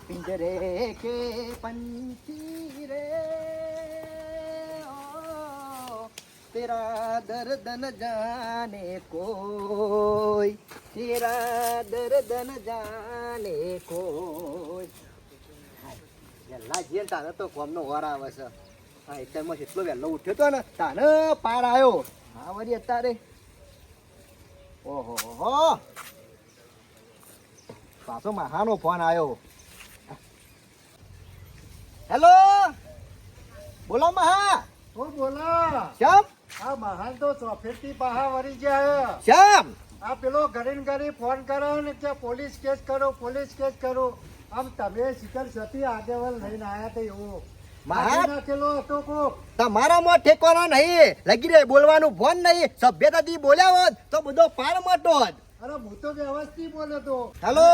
पिंजरे के पंछी रे ओ तेरा दर्द न जाने कोई तेरा दर्द न जाने कोई વેલા જઈએ તાને તો કોમનો વાર આવે છે હા એટલામાં એટલો વહેલો ઉઠ્યો તો ને તાને પાર આવ્યો હા વળી અત્યારે ઓહો હો પાછો મહાનો ફોન આવ્યો હેલો બોલો મહા બોલો શ્યામ આ મહાન તો ચોફેરથી બહાર વળી ગયા શ્યામ આ પેલો ઘરે ને ઘરે ફોન કરો ને કે પોલીસ કેસ કરો આમ તમે શિખર સતી આગેવાન લઈને આયા તો એવું મહા નાખેલો હતો કોક તમારામાં ઠેકવાનો નહીં લગી રે બોલવાનું ફોન નહીં સભ્યતાથી બોલ્યા હોત તો બધો પાર મોટો જ અરે હું તો વ્યવસ્થિત બોલ્યો તો હેલો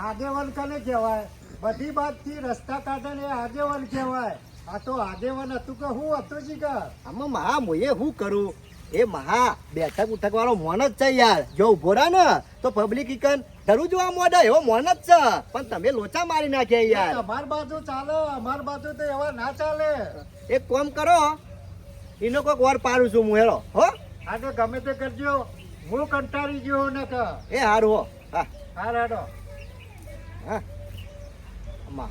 આગેવાન કને કહેવાય બધી બાજુથી રસ્તા કાઢે ને એ આગેવાન કહેવાય આ તો આગેવાન હતું કે હું હતું જીગર આમાં મહા મોએ શું કરું એ મહા બેઠક ઉઠક વાળો મોન જ છે યાર જો ઉભો રહે ને તો પબ્લિક ઇકન ધરું જોવા મોઢા એવો મોન જ છે પણ તમે લોચા મારી નાખ્યા યાર અમાર બાજુ ચાલે અમાર બાજુ તો એવા ના ચાલે એક કામ કરો એનો કોઈક વાર પાડું છું હું હેરો હો આ તો ગમે તે કરજો હું કંટાળી ગયો ને કે એ હારું હો હા હા રાડો હા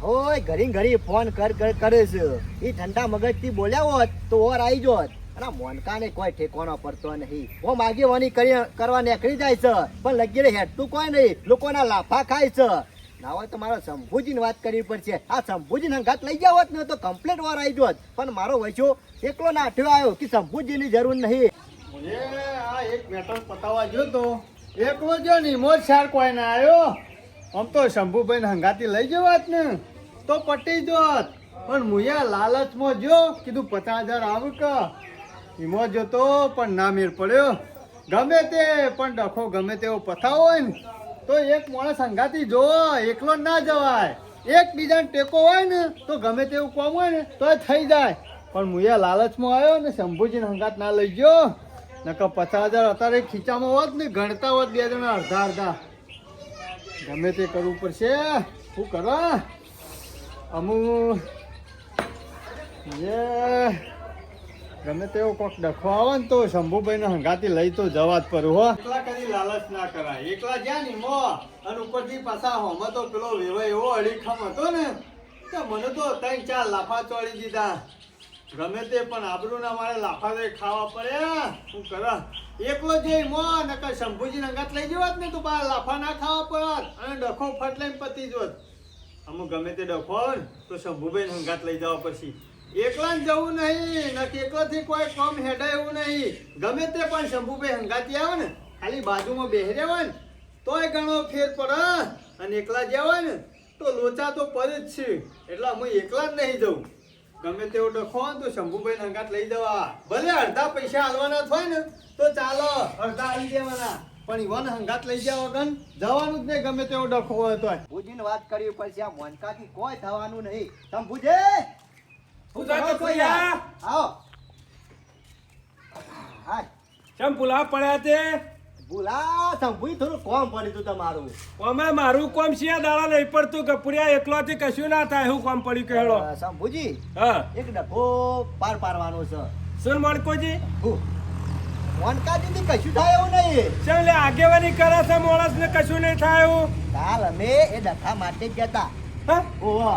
હોય ઘડી ઘડી ફોન કરે છે એ ઠંડા મગજથી બોલ્યા હોત તો ઓર આવી જોત અને મોનકાને કોઈ ઠેકવાનો પડતો નહીં હું આગેવાની કરવા નીકળી જાય છે પણ લગી હેઠતું કોઈ નહીં લોકોના લાફા ખાય છે ના હોય તો મારો શંભુજીની વાત કરવી પડશે આ શંભુજીને હંગાત લઈ જાવ હોત ને તો કમ્પ્લેટ વાર આવી જોત પણ મારો વચ્ચો એકલો નાઠ્યો આવ્યો કે શંભુજીની જરૂર નહીં આ એક મેટર પતાવવા જો તો એકલો જો ની મોજ શાર કોઈ ના આવ્યો આમ તો શંભુભાઈ હંગાતી લઈ જવાત ને તો પટી જોત પણ મુયા લાલચમાં જો કીધું 50,000 આવું કે ઈમો જોતો પણ ના મેર પડ્યો ગમે તે પણ ડખો ગમે તેવો પથાવો હોય ને તો એક માણસ હંગાતી જો એકલો જ ના જવાય એકબીજાને ટેકો હોય ને તો ગમે તેવું કામ હોય ને તો થઈ જાય પણ મુયા લાલચમાં આવ્યો ને શંભુજીને હંગાત ના લઈ ગયો નકર 50,000 અત્યારે ખીચામાં હોત ને ગણતા હોત બે જણા અડધા ગમે તે કરવું પડશે શું કરવા અમુક ગમે તેવો કોક ડખો આવે ને તો શંભુભાઈને હંગાતી લઈ તો જવા જ પડું હો એકલા કદી લાલચ ના કરાય એકલા જ્યાં ની મો અને ઉપરથી પાછા હોમાં તો પેલો વેવાય એવો અડીખમ હતો ને કે મને તો 3-4 લાફા ચોળી દીધા ગમે તે પણ આબરૂ ના મારે લાફા તો ખાવા પડે શું કરા એકલો જઈ મો નકર શંભુજી હંગાત લઈ જવાત ને તો બાર લાફા ના ખાવા પડત અને ડખો ફટ લઈને પતી જોત અમુક ગમે તે ડખો તો શંભુભાઈ હંગાત લઈ જવા પછી એકલા જવું નહીં નક એકલાથી કોઈ કામ હેડાય એવું નહીં ગમે તે પણ શંભુભાઈ હંગાતી આવે ને ખાલી બાજુમાં બેહી રહેવા ને તોય ઘણો ફેર પડે અને એકલા જ્યાં હોય ને તો લોચા તો પડે જ છે એટલે હું એકલા જ નહીં જઉં ગમે તેવો ડખો હોય તો શંભુભાઈ હંગાત લઈ જવા ભલે અડધા પૈસા હાલવાના થાય ને તો ચાલો અડધા આવી દેવાના પણ ઈવન હંગાત લઈ જાવ વગર જવાનું જ નહીં ગમે તેવો ડખો હોય તો શંભુજીને વાત કરવી પડશે આ મોનકાથી કોઈ થવાનું નહીં શંભુજી હું જાતો તો યાર આવો હાય ચમ પુલા પડ્યા તે બોલા શંભુજી થોડું કોમ પડ્યું તું તમારું અમે મારું કોમ સિયા દાડા નહીં પડતું કપુરિયા એકલોથી કશું ના થાય હું કોમ પડ્યું કહેલો શંભુજી હા એક ડખો પાર પાડવાનો છે સુન મણકોજી મોનકાથી કશું થાય એવું નહીં ચમ લે આગેવાની કરે છે માણસ ને કશું નહીં થાય એવું કાલ અમે એ ડખા માટે જ ગયા હતા હા ઓહો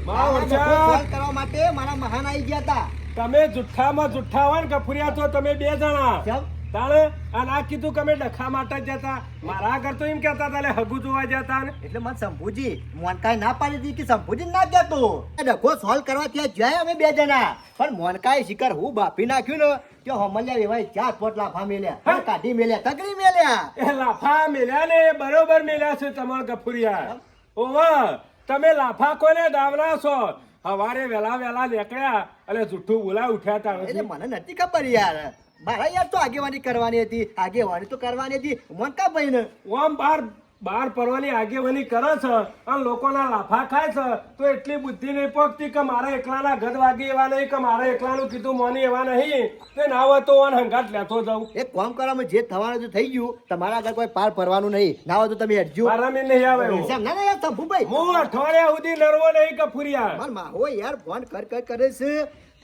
બા ઓછા કરવા માટે મારા મહાન આવી ગયા હતા તમે જુઠ્ઠામાં જુઠ્ઠા હોય ને કપુરિયા તો તમે 2 જણા કેમ તાણે અને આ કીધું કે અમે ડખા માટે જ જતા મારા આગળ તો એમ કહેતા હતા એટલે હગુ જોવા જતા ને એટલે મને શંભુજી મોનકાએ ના પાડી દીધી કે શંભુજી ના જતો ડખો સોલ્વ કરવા ત્યાં જાય અમે 2 જણા પણ મોનકાએ શિકાર હું બાફી નાખ્યું ને કે હમલ્યા વેવાય 4 પોટ લાફા મેલ્યા કાઢી મેલ્યા તગડી મેલ્યા એ લાફા મેલ્યા ને એ બરોબર મેલ્યા છે તમારા કપુરિયા ઓવા તમે લાફા કોને દાવના છો હવારે વેલા નીકળ્યા એટલે જુઠ્ઠું બોલા ઉઠ્યા હતા એટલે મને નથી ખબર યાર મારા યાર તો આગેવાની કરવાની હતી આગેવાની તો કરવાની હતી મોનકા ભાઈ ને ઓમ બાર બાર પરવાની આગેવાની કરે છે અને લોકોના લાફા ખાય છે તો એટલી બુદ્ધિ નહીં પગતી કે મારા એકલાના ગદ વાગે એવા નહીં કે મારા એકલાનું કીધું મોની એવા નહીં કે ના હોય તો ઓન હંગાત લેતો જાઉં. એક કામ કરવામાં જે થવાનું તો થઈ ગયું, તમારા આગળ કોઈ પાર ફરવાનું નહીં. ના હોય તો તમે હેડજો. મારા મેં નહીં આવે એવું. ના ના યાર શંભુભાઈ, હું અઠવાડિયા સુધી નરવો નહીં કફુરિયા. માર માહો યાર ફોન કરે છે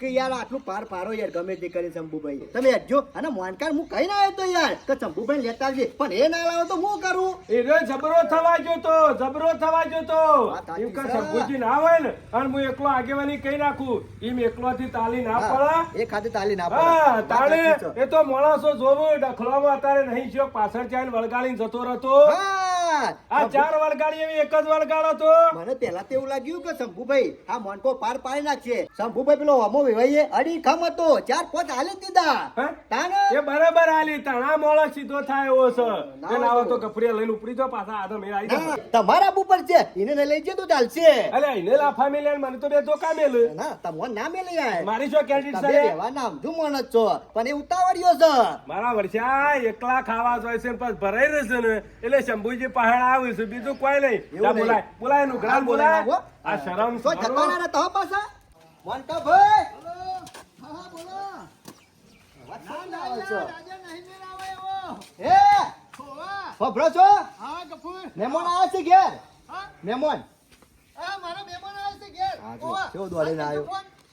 કે યાર આટલું પાર પાડો યાર, ગમે તે કરે શંભુભાઈ. તમે હેડજો. અને મોનકાર હું કઈ ના આવ્યો તો યાર કે શંભુભાઈ લેતા આવજે, પણ એ ના લાવો તો હું કરું? એ જબરો થવા જોતો વાત સાચી એમ કે છે. શંભુજી ના હોય ને અને હું એકલો આગેવાની કઈ નાખું એમ એકલોથી તાલી ના પડે. એ ખાતે તાલી ના હા પડે. તાણે વાત સાચી છે. એ તો માણસો જોવું ડખલામાં અત્યારે નહીં થયો, પાછળ ચાઈને વળગાડીને જતો રહેતો. હા, આ 4 વળગાડી એવી એક જ વળગાડો તો. મને પેલા તો એવું લાગ્યું કે શંભુભાઈ આ મોનકો પાર પાડી નાખશે. શંભુભાઈ પેલો હમો વેવાઈએ અડી ખમ હતો, 4-5 હાલી દીધા. હે? તાને એ બરાબર આલી તણા મોળો સીધો થાય એવો છે. ના એ ના હોય તો હોય કપડિયા લઈને ઉપડી જાઓ, પાછા આદમ એ આવી ના, જાઓ. તમારા ઉપર છે, એને ન લઈ જતો ચાલશે. અલે એને લાફા મેલ્યા ને મને તો બે ધોકા મેલ. ના તમોન ના મેલે યાર. મારી શું કેન્ડિડ તમે છે? રહેવાના સમજુ માણસ છો, પણ એ ઉતાવળિયો છે. મારા વર્ષા એકલા ખાવા જોઈએ છે ને પછી ભરાઈ રહેશે ને એટલે શંભુજી પહાડ આવ્યું છે, બીજું કોઈ નહીં. એવું જા નહીં. બોલાય બોલાય એનું ઘણા હા, બોલાય, બોલાય. હો. આ શરમ તો કરો. જતા ના રહેતા હો પાછા. મોનકા ભાઈ. હા, બોલો. વાત સાંભળો આવો છો. હે, ખબરો છો? મહેમાન આવ્યા છે ઘેર. મહેમાન. હા, જો, કેવો દોડીને આવ્યો.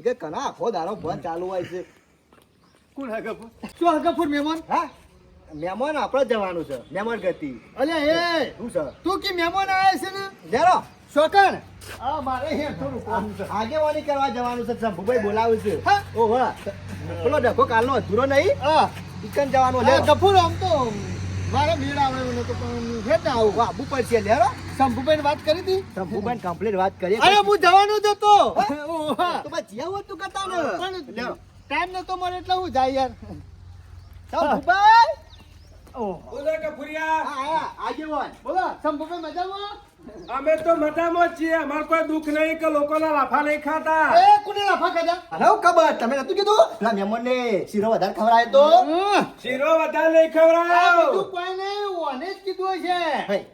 કે કના આખો દાડો ફોન ચાલુ હોય છે. કોણ હગફુર? શું હગફુર મહેમાન? હા, મહેમાન આપણે જવાનું છે, મહેમાન ગતિ. અલ્યા એ શું છે? તું કે મહેમાન આવ્યા છે ને લેરો, શોકણ આ મારે હે થોડું કામ છે. આગેવાની કરવા જવાનું છે. શંભુભાઈ બોલાવે છે. હા? ઓહો, પેલો ડખો કાલનો અધૂરો નહીં, હા ઈકન જવાનું. અરે લેરો, ગફુર આમ તો મારે મેળ આવે એવું નતો પણ હેઠ આવું આબુ પડશે. લેરો, શંભુભાઈ વાત કરી હતી. શંભુભાઈ કમ્પ્લીટ વાત કરીએ. અરે હું જવાનું જ હતો. ઓહા. તો બસ જ્યાં હોય તું કરતા ને. પણ લેરો, ટાઈમ નતો મળે એટલે હું જાય યાર. શંભુભાઈ. ઓહો. બોલો કફુરિયા. હા, હા, આગેવાન. બોલો શંભુભાઈ મજામાં? અમે તો મજામાં જ છીએ, અમારે કોઈ દુઃખ નહીં કે લોકોના લાફા નહીં ખાતા. એ કોને લાફા ખાધા? હલો, ખબર તમે નતું કીધું પેલા મહેમાનને શીરો વધારે ખવડાય તો? શીરો વધારે નહીં આ ખવડાવ. બીજું કોઈ નહીં, ઓને જ કીધું છે. ભાઈ,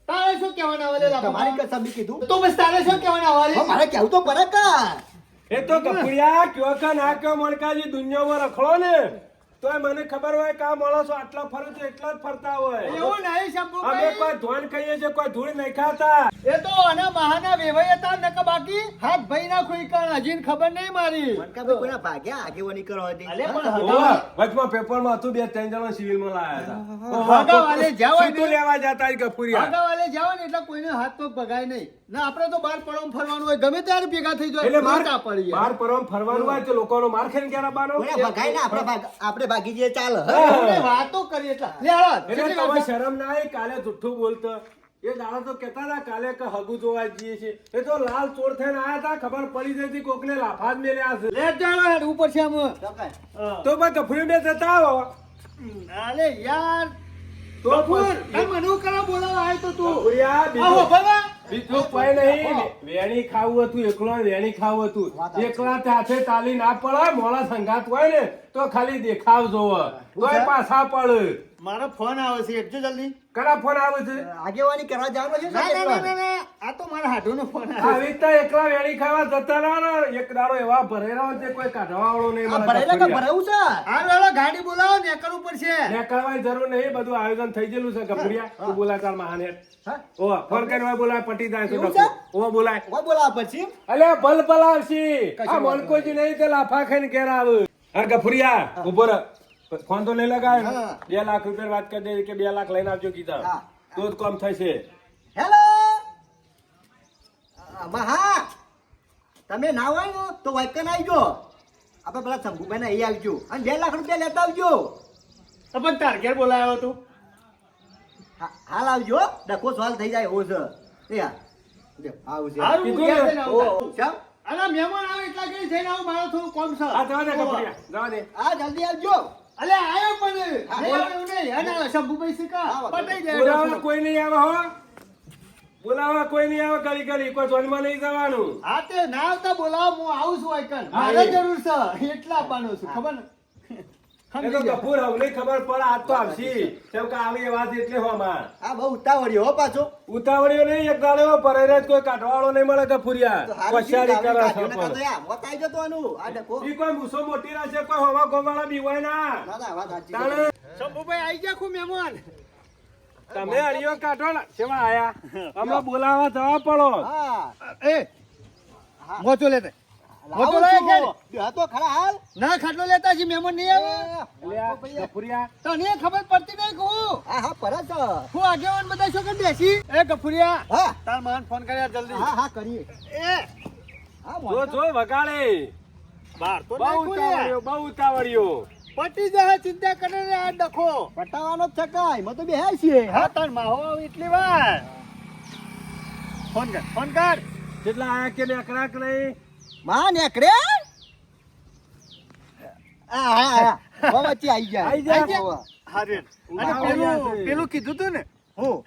તારે શું કહેવાના વાલે લાફા તમારી ખાવા? કસમ બી કીધું. તો બસ તારે શું કહેવાના વાલે? હવે મારે કેવું તો પડે કા. એ તો કપડિયા કયો કે ના કયો મણકાજી દુનિયામાં રખડો ને તોય મને ખબર હોય કે આ માણસો આટલા ફરે છે એટલા જ ફરતા હોય. એવું નહીં અમે શંભુભાઈ. કોઈ ધોન ખાઈએ છીએ, કોઈ ધૂળ નહીં ખાતા. એ તો આના બહાના વેવાઈ હતા નકા બાકી હાથ ભાઈ ના કોઈ કણ હજી ખબર નહીં મારી. મનકાભાઈ કોઈના ભાગ્યા આગેવાની કરવા હતી. અલે પણ હા? હગા- ઓવા, વચમાં પેપરમાં હતું 2-3 જણા સિવિલમાં લાયા હતા. હગા વાલે જાવ હોય સીધું ને. લેવા જતા હોય કપુરિયા. આગા વાલે જાવ ને એટલે કોઈને હાથ પગ ભગાય નહીં. ના આપણે તો બાર પડોમ ફરવાનું હોય ગમે ત્યારે ભેગા થઈ જાય. એટલે મારતા પડીએ. બાર પરમ ફરવાનું હોય તો લોકોનો માર ખાઈને ક્યારે આવવાનો? કોઈના ભગાય ના, આપણે ભાગી જઈએ ચાલે. આપણે વાતો કરીએ એટલે. લે હાલો, એટલે કેટલી તમે વાર- શરમ ના આવી કાલે જુઠ્ઠું બોલતો. એ દાડા તો કહેતા હતા કાલે કે હગુ જોવા જઈએ છે. એ તો લાલ ચોર થઈને આયા હતા, ખબર પડી જતી કોકને લાફા જ મેલ્યા છે. લે જાવ હેડ ઉપર છે આમ. તો ભાઈ કફરી બે જતા આવો. અલે યાર તો કપૂર પછી- એ મનુ કરા બોલાવા આવ્યો તો તું. કપૂરિયા, આવો બીજું- ભલા. બીજું કોઈ નહીં. વેણી ખાવું હતું, એકલો વેણી ખાવું હતું. એકલા હાથે તાલી ના પડે, મોડા સંગાત હોય ને તો ખાલી દેખાવ જોવે. તોય પાછા પડે. મારો ફોન આવે છે એટલું જલ્દી. કરા ફોન આવે છે? આગેવાની કરવા જવાનું છે. ના ના ના ના આ તો મારા હાડુનો ફોન આવે આવી રીતના એકલા વેણી ખાવા જતા રહો ને, એક દાડો એવા ભરેલા હોય તે કોઈ કાઢવા વાળો નહીં આ મળે ભરાયેલા કે કપૂરિયા. ભરાવું છે? આ વેળો ગાડી બોલાવો ને કરવું પડશે. નીકળવાની જરૂર નહીં, બધું આયોજન થઈ ગયેલું છે કપૂરિયા. તું બોલાય તાર મહાને. હા? ઓવા, ફોન કરીને ઓય બોલાય, પટી જાય છે એવું ડખો. છે? ઓવા બોલાય. કોઈ બોલાવા પછી? અલે ભલ પલાવશી. કશો આ વાંધો મણકોજી નહીં તે લાફા ખાઈને ઘેર આવે. અરે કપૂરિયા, ઉભો રહો. ફોન તો નહીં લગાવ્યો. હા. 2 લાખ રૂપિયા વાત કરી દે કે 2 લાખ લઈને આવજો કીધા. હા. તો જ કામ થશે. હેલો. મહા, તમે ના હોય ને તો વાયકન આવજો. આપણે પેલા શંભુભાઈ ને અહીં આવજો અને 2 લાખ રૂપિયા લેતા આવજો. તો પણ તાર ઘેર બોલાયો તું. હાલ આવજો, ડખો સવાલ થઈ જાય એવો છે. એ હા, લે, આવું છે. હારું હું કીધું ઘેર ને? જઈને ઓ, આવું. ચાલ. અલા મહેમાન આવે એટલા ઘડી જઈને આવું મારું થોડું કોમ છે. આ જવા દે કપૂરિયા, જવા દે. હા, જલ્દી આવજો. અલે આયો પણ હા, નહીં આવે એવું નહીં. અને શંભુભાઈ શીખા હા, પટાઈ જાય. બોલાવા કોઈ નહીં આવે હો. બોલાવા કોઈ નહીં આવે ઘડી ઘડી, કોઈ જોનમાં નહીં જવાનું. હા તે ના આવતા બોલાવો હું આવું છું આઈકન. હા, મારે એ. જરૂર છે એટલા આપવાનું છું ખબર ને. એ તો કપૂર હવની ખબર પડે આજ તો આવશી કેમ કે આવી વાત એટલે હોમાં આ બહુ ઉતાવળ્યો હો પાછો. ઉતાવળ્યો નહીં એક દાડો પરેરે જ કોઈ કાઢવાળો નહીં મળે કપૂરિયા તો હારું હોશિયારી કીધું, કરે કાઢ્યો છે નકર તો પણ. યાર, મોત આઈ જતો આનું. આ ડખો. ઈ કોઈ મૂસો મોટી રહેશે કોઈ હવા ગોવાળા બીવાય ના ના, ના, વાત સાચી છે. તાણે શંભુભાઈ આઈ જા ખુ મહેમાન. તમે અડિયો કાઢો ને કેવા આયા હમણાં બોલાવા જવા પડો હા. એ મોચો લેતે લાવો લાય છું. ઘેર. બેહો તો ખરા હાલ. ના ખાટલો લેતા જી મહેમાન નહીં આવે. અલ્યા, કપૂરિયા તને ખબર પડતી નહીં કહું. હા, હા, પરત. હું આગેવાન બધા શું કરી બેસી એ કફુરિયા હા, તાર માન ફોન કર્યા જલ્દી. હા, હા, કરીએ. એ હા, જો મોત. જો વગાડે બાર તો બહુ ઉતાવળ્યો બહુ ઉતાવળ્યો પટી જાય ચિંતા કરે ને આ ડખો. પટાવાનો જ છકાય. મેં તો બેહાય છીએ. હા તાર માહો એટલી વાર. ફોન કર. કેટલા આયા કે નેકરા કે નહીં માં નેકરે. હા, હા, હા. બહુ વચ્ચે આઈ ગયા. આઈ ગયા. આઈ ગયા. હારે. અને ઉતાવળિયા છે. પેલું કીધું તું ને હું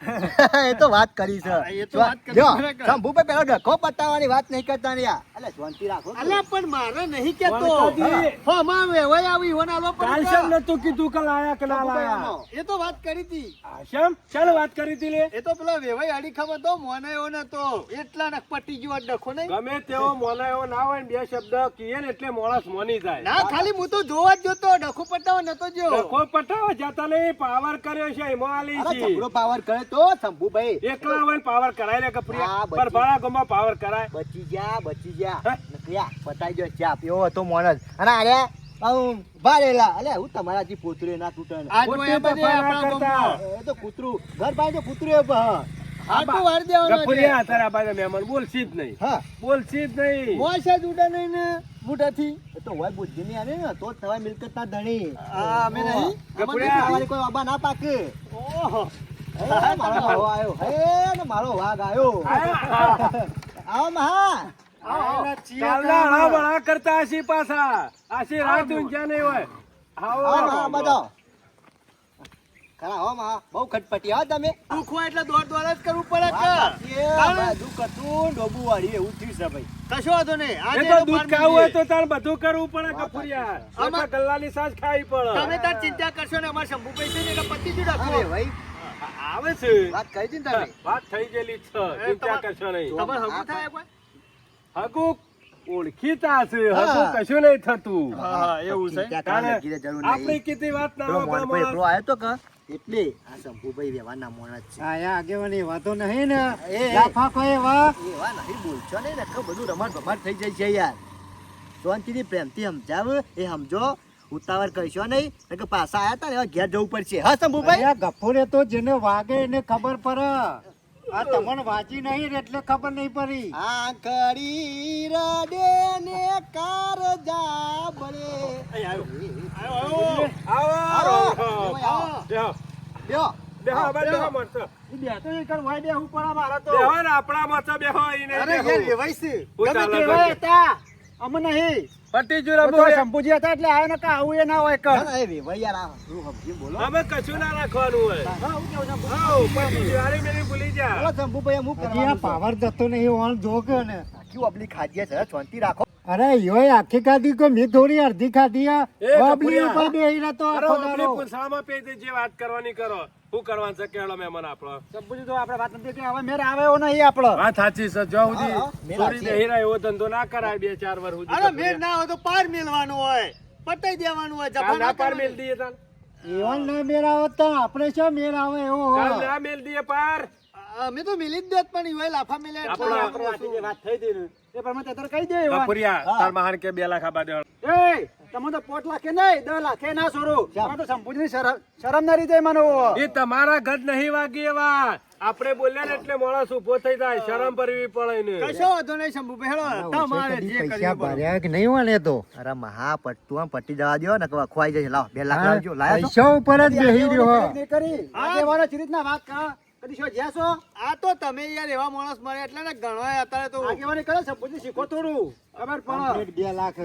એ તો વાત કરી છે. હા, એ તો વાત કરી જો, ખરેખર. શંભુભાઈ પેલો ડખો પટાવવાની વાત નહીં કરતા ને યાર. અલે શાંતિ રાખો. અલ્યા પણ મારે નહીં કેતો. વણકાજી. હા માં વેવાય આવી હોન આલો કાલ પણ શેમ નતું કીધું કે લાયા કે ના લાયા એ તો વાત કરી હતી. શેમ ચાલ વાત કરી હતી લે એ તો પેલો વેવાય આડી ખબર તો મોને એવો નતો એટલા નક પટી ગયો આ ડખો નહીં. ગમે તેવો મોના એવો ના હોય ને બે શબ્દ કીએ ને એટલે માણસ મોની જાય ના ખાલી હું તો જોવા જ જોતો ડખો પટાવા નતો જો. ડખો પટાવો જતા નહીં પાવર કર્યો છે એમાં આલી અરે છે છોકરો પાવર કરે તો શંભુભાઈ. એકલા હોય ને પાવર કરાય લે કપરિયા હા, પર ભાડા ગમા પાવર કરાય બચી જા, બચી જા. હે? નકરિયા, પટાઈ ગયો ચાપ. એવો હતો મોણસ. અને અરે આમ ભારેલા. અલે હું તમારાથી પોતરે ના તૂટે ને. આજ પોતે તો એ બધે બફારા આપણા કરતા. ગામમાં. એ તો કૂતરું ઘર બાજુ કૂતરું એ હા. હાટું વાર દેવાનો છે. કપરિયા તારા બાજુ મહેમાન બોલશી જ નહીં હા. બોલશી જ નહીં મોય છે જ ઉડે નહીં ને મોઢાથી. એ તો હોય બુદ્ધિ ની આને ને તો જ તમારી મિલકત ના ધણી. હા, અમે નહીં. અમને ખાવાની કોઈ આબા ના પાકે. ઓહો. હે, મારો ભાવો આયો. હે, ને મારો વાઘ આયો. આવો મહા. આના ચિયા કાલના કામ. હળા કરતા હશી પાછા આશી રાત ઊંચા નહીં હોય આવો મહા બધો. ખરા હો મહા. બહુ ખટપટી હો તમે. દુઃખ હોય એટલે દોડ દોડ જ કરવું પડે કે. બધું કતું ડોબું વાળી એવું થયું છે ભાઈ. કશો વાંધો નહીં. એ આજે તો એનો દૂધ પાર ખાવું હોય મળીએ. તો તાર બધું કરવું પડે કપૂરિયા આમાં- ગલ્લાની સાસ ખાવી પડે તમે તાર ચિંતા કરશો ને અમારે શંભુભાઈ છે ને એટલે પતી જ અરે રાખો. ભાઈ આવે છે વાત કરી હતી ને તમે. વાત થઈ ગયેલી છે એ ચિંતા તમાર- કરશો નહીં તમારે હગું થાય કોઈ? હગું ઓળખીતા છે હા. હગું કશું નહીં થતું હા, એવું છે. ચિંતા કરવાની કીધે જરૂર નહીં. આપણી કીધી વાત ના પેલો હોય મોનભાઈ પણ એકલો આયો તો કે એટલે આ શંભુભાઈ વ્યવહારના મોણસ છે. આયા આગેવાની વાતો નહીં ને. એ. લાફા કોઈ એવા. એવા નહીં બોલશો ને નકર બધું રમત ભમાટ થઈ જાય છે યાર. શાંતિથી પ્રેમથી સમજાવ એ સમજો. ઉતાવળ કરશો નહીં નકર પાછા આયા તા ને હવે ઘેર જવું પડશે. હા શંભુભાઈ. અલ્યા ગફુરે તો જેને વાગે એને ખબર પડે. આ તમને વાંચી નહીં એટલે ખબર નહીં પડી. આંકડી રડે ને કારજા બળે. આવો આવો. બેહો લ્યો. બેહો હવે બેહો મરતો ઈ બેઠો એ કર વાય દેવું પડે મારે તો. બેહો ને આપણા મરતો બેહો ઈને અરે બેહો. યાર વેવાય છે. હું ગમે ચાલે તેવાય છે. હતા. અમે નહીં. પટી જ તો રમો તો શંભુજી હતા એટલે આયો ને કે આવું એ ના હોય કર. ના, ના, એ વેવાઈ યાર આ શું સમજીને બોલો. અમે કશું ના રાખવાનું હોય હા, હું કેવું છું? હાઉ, પટી ગયું. હારી મેરી ભૂલી જા બોલો શંભુભાઈ અમુક હજી આ કરવાનું છે. પાવર જતો નહીં ઓણ જોકે ને. આખી ઓબલી ખાધીએ છે શાંતિ રાખો. અરે યોય આખી ખાધી કો મેં થોડી અડધી ખાધી આ. એ બાબલી કપૂરિયા. ઉપર બેહી રહેતો અરે આખો ઓમની દાડો. પૂંછડામાં પેઈ દે, જે વાત કરવાની કરો શું કરવાનું છે કેળો મહેમાન આપણો શંભુજી તો આપણે વાત નથી કે હવે મેર આવે એવો નહીં આપણો. વાત સાચી છે જો સુધી હા, મેલ થોડી સાચી. દેહી રહે એવો ધંધો ના કરાય 2-4 વર્ષ સુધી અરે મેર ના હોય તો પાર મેલવાનું હોય. પટાઈ દેવાનું હોય. કાલ જફા ના ના પાર કરવાની. મેલ દઈએ તાર એવો ના મેર આવે તો આપણે શું મેર આવે એવો કાલ હોય. ના મેલ દઈએ પાર અમે તો મિલી જ દેત પણ ઈવાય લાફા મિલે એટલે આપણા- આપણે આટલી જે વાત થઈ હતી ને એ પ્રમાણે તારે કહી દે એવા. કપૂરિયા તાર મહાન કે 2 લાખ આબા દે એ તમે તો 5 લાખે નહીં 10 લાખે ના છોડો. તમે તો સંપૂર્ણ શરમ ના રીતે માનો. એ તમારા ગજ નહીં વાગી એવા આપણે બોલ્યા ને એટલે માણસ ઉભો થઈ જાય શરમ પરવી પડે ને કશો વાંધો નહીં શંભુભાઈ હેડો. તમારે જે કર્યું બરોબર. કે નહીં હોય તો અરે મહા પટ્ટું આમ પટ્ટી જવા દો ને ખવાઈ જાય. લાવો 2 લાખ લાવજો. લાયા છો? પૈસા ઉપર જ બેહી રહ્યો. નહીં કરી. આગેવાનો ચી રીતના વાત કા કદી શું જ્યાં છો? આ તો તમે યાર એવા માણસ મળે એટલે ને ગણવાય અત્યારે તો આગેવાની કરે સંપૂર્ણ શીખો થોડું ખબર પડે. 2 લાખ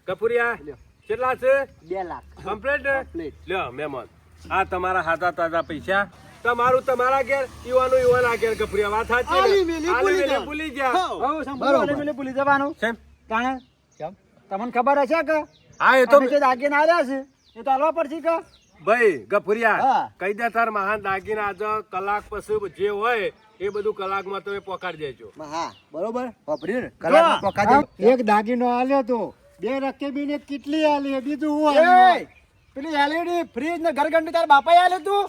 કપૂરિયા કેટલા છે 2 લાખ. કમ્પ્લીટ લ્યો મહેમાન આ તમારા હાથા તાજા પૈસા તમારું તમારા ઘેર ઈવાનું ઈવાના ઘેર કપૂરિયા વાત સાચી ને? આલી મેલી આલી ભૂલી મેલી જાઓ. ભૂલી જા હો સંપૂર્ણ ભૂલી જવાનું. કેમ? કાણે કેમ? તમને ખબર હશે કે હા એ તો અમે જે દાગીના આલ્યા છે એ તો આલવા પડશે કે ભાઈ ગફુરિયા હા. કહી દે તાર મહાન દાગીના આજે કલાક પછી જે હોય એ બધું કલાકમાં તમે પકડી દેજો. હા બરોબર વાપર્યું ને કલાકમાં પકા દે. એક દાગીનો આલ્યો તો 2 રકેબીને કેટલી આલી બીજું હું એ, આલ્યું? પેલી એલઈડી ફ્રીજ ને ઘરઘંટી તાર બાપાએ આલ્યું તું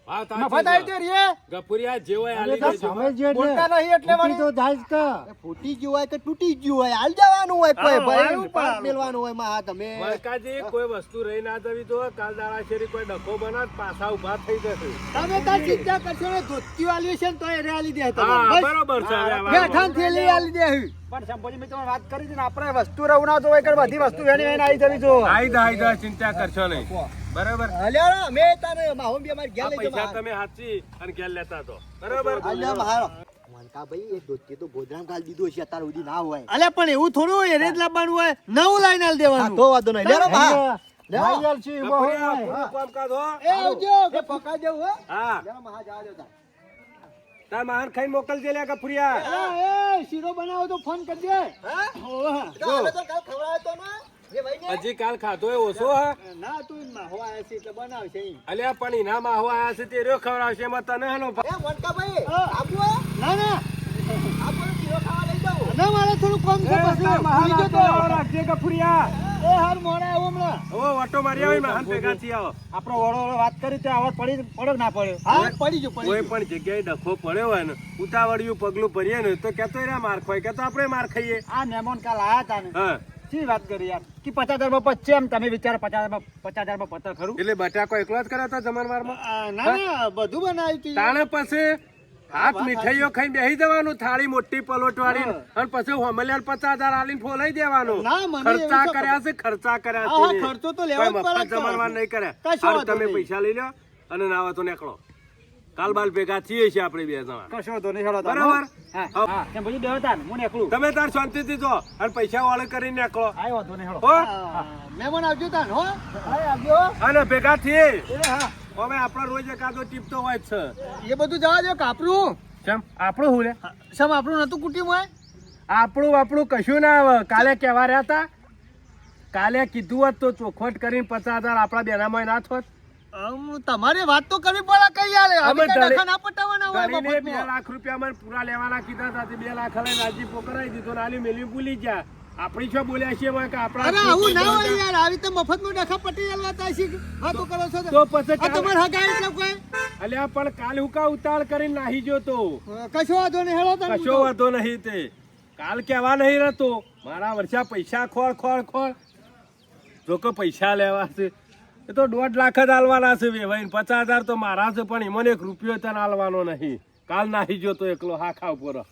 હા મફત આવી તે રે ગફુરિયા જે હોય અરે આલી તો દેજો. સમજ્યો એટલે. બોલતા નહીં એટલે ફૂટી વળી. તો જાય જ કે. એ ફૂટી ગયું હોય કે તૂટી ગયું હોય હાલ જવાનું હોય કોઈ હા, ભાઈ વાળું પાસ પાડું. મેલવાનું હોય માં હા તમે મલકાજી કોઈ વસ્તુ રહી ના જવી તો કાલ દાડા શેરી કોઈ ડખો બનાવ પાછા ઉભા થઈ જશે. તમે તાર ચિંતા કરશો ને ધોતિયું આલ્યું છે ને તો એ રે આલી દે હા તમને બરોબર છે હવે આ બેઠાન થેલી આલી દે પણ સંપોજી મેં તમને વાત કરી હતી ને આપણે વસ્તુ રહું ના જોવે કે બધી વસ્તુ વેણી વેણી આવી જવી જો આઈ જા ચિંતા કરશો નહીં બરાબર. અલ્યા મે તને માહોમ બી અમાર ઘેર આ લઈ પૈસા જવા તમે હાચી અને ઘેર લેતા તો બરાબર. અલ્યા મહારો મનકા ભાઈ એ ધોતી તો ગોદરામ ગાલ દીધો છે અત્યાર સુધી ના હોય અલ્યા પણ એવું થોડું હોય એને જ લાવવાનું હોય નવું લાઈન આલ દેવાનું તો વાંધો નહીં લેરો મહા નારિયેળ છે, એમાં હું ગફુરિયા, હોય. પૂરું કામકાજ હો. એ આવજો એ પકા દેવું હો હા લેરો મહા જા દેતા તાર મહાન ખાઈ મોકલજે લે ગફુરિયા. એ શીરો બનાવો તો ફોન કરજે. હા તો અમે તો કાલ ખવડાવ્યો તો ને એ ભાઈ ને હજી કાલ ખાધો એ ઓછો હા. ના તું માહો આયા છે એટલે બનાવશે ઈ. અલ્યા પણ એના માહો આયા છે તે રહ્યો ખવડાવશે એમાં તને હેનો એ મનકા ભાઈ હા. આપો ના ના આપો કીરો ખાવા લઈ જાઓ ના મારે થોડું કામ છે પછી ભૂલી ગયો તો. રાખજે ગફુરિયા. એ હાર મોડા આવો હમણાં. ઓ ઓટો મારી આવી મહાન ભેગા થી આવો. આપણો વડો વાત કરી તે આવાજ પડ્યો કે ના પડ્યો? હા પડી જો કોઈ પણ જગ્યાએ ડખો પડ્યો હોય ને ઉતાવળિયું પગલું ભરીએ ને તો કેતો રે માર ખાય કે તો આપણે માર ખાઈએ. આ મહેમાન કાલ આયા તા ને હા શી વાત કરી યાર કે 50,000 માં પચે એમ તમે વિચારો 50,000 માં પત્તા ખરું? એટલે બટાકો એકલો જ કર્યો હતો જમણવારમાં. ના ના બધું બનાવ્યું તું. તાણે પછી હાથ મીઠાઈઓ ખાઈ બેસી જવાનું થાળી મોટી પલોટ વાળી હા. અને પછી હોમલિયાર 50,000 આલીને ફોલાઈ દેવાનું. ના, મને એવું ખર્ચા શોખ. કર્યા છે ખર્ચા કર્યા હા, છે. ખર્ચો તો લેવો જ કોઈ પડે મફત જ. જમણવાર નહીં કર્યા. કશો હારું, વાંધો તમે નહીં. પૈસા લઈ લો અને નાવા તો નીકળો. કાલ બાલ ભેગા થઈએ છીએ આપણે બે જણા. કશો વાંધો નહીં, હેડો તાર. બરાબર. હા હા. હા એમ પછી બેહો તાર, હું નીકળું. તમે તાર શાંતિથી જો અને પૈસા વાળે કરીને નીકળો. આય વાંધો નહીં, હેડો. હો હા, મહેમાન આવજો તાર હો. આય આવજો. અને ભેગા થઈએ એ હા હવે આપણો રોજ એકાદો ટીપ તો હોય જ છે. એ બધું જવા દો કાપરું. કેમ આપણું હું લે સમ આપણું નતું કુટ્યું હોય. આપણું કશું ના આવે. કાલે કહેવા રહ્યા હતા કાલે કીધું હોત તો ચોખવટ કરીને 50,000 આપણા બેનામાં ના થોત. તમારે વાત તો કરવી પડે કઈ યાર અમે અમે ધરે- ડખા ના પટાવવાના હોય કરીને 2 મફતમાં. લાખ રૂપિયા મને પૂરા લેવાના કીધા હતા. તે 2 લાખ લઈને રાજીપો કરાવી દીધો ને આલી મેલી ભૂલી ગયા. આપણી શું બોલ્યા છીએ એમાં કે આપણા અરે આવું ના હોય યાર આવી રીતે મફતનું ડખા પટી આલવાતા હશે કે વાતો કરો છો તો પછી આ તમારે હગાઈ એટલે કોઈ અલ્યા પણ કાલ હું કા ઉતાળ કરીને નાહી ગયો તો. કશો વાંધો નહીં હેડો તમે કશો વાંધો નહીં. તે કાલ કહેવા નહીં રહેતો મારા વર્ષા પૈસા ખોળ જો કે પૈસા લેવા છે એ તો 1.5 લાખ જ આલવાના છે વેવાઈને. 50,000 તો મારા છે પણ એમને 1 રૂપિયો તને આલવાનો નહીં. કાલ નાહી ગયો તો એકલો હા ખાવ પૂરો.